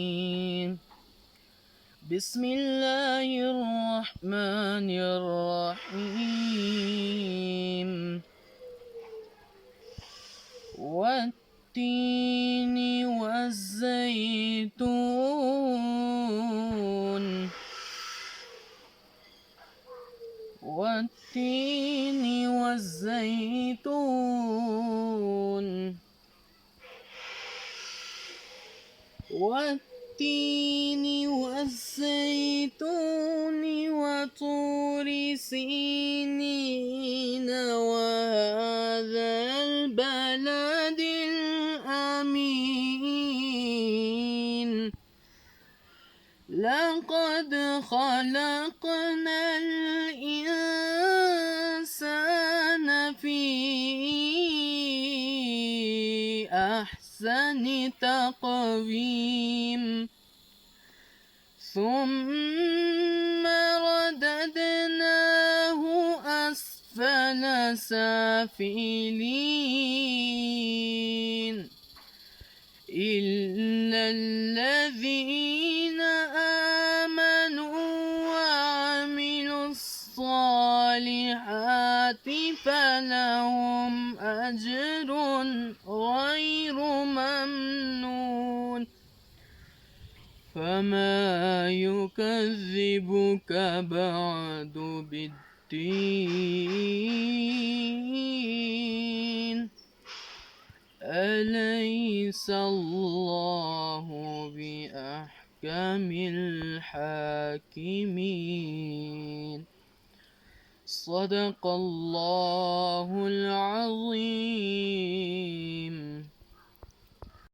الرجيم. بسم الله الرحمن الرحيم. والتين والزيتون والتين والزيتون والتين والزيتون وطور سينين وهذا البلد الأمين. لقد خلقنا الإنسان في أحسن تقويم ثم رددناه أسفل سافلين إلا الذين آمنوا وعملوا الصالحات فلهم أجر غير ممنون. فما يكذبك بعد بالدين؟ أليس الله بأحكم الحاكمين؟ صدق الله العظيم.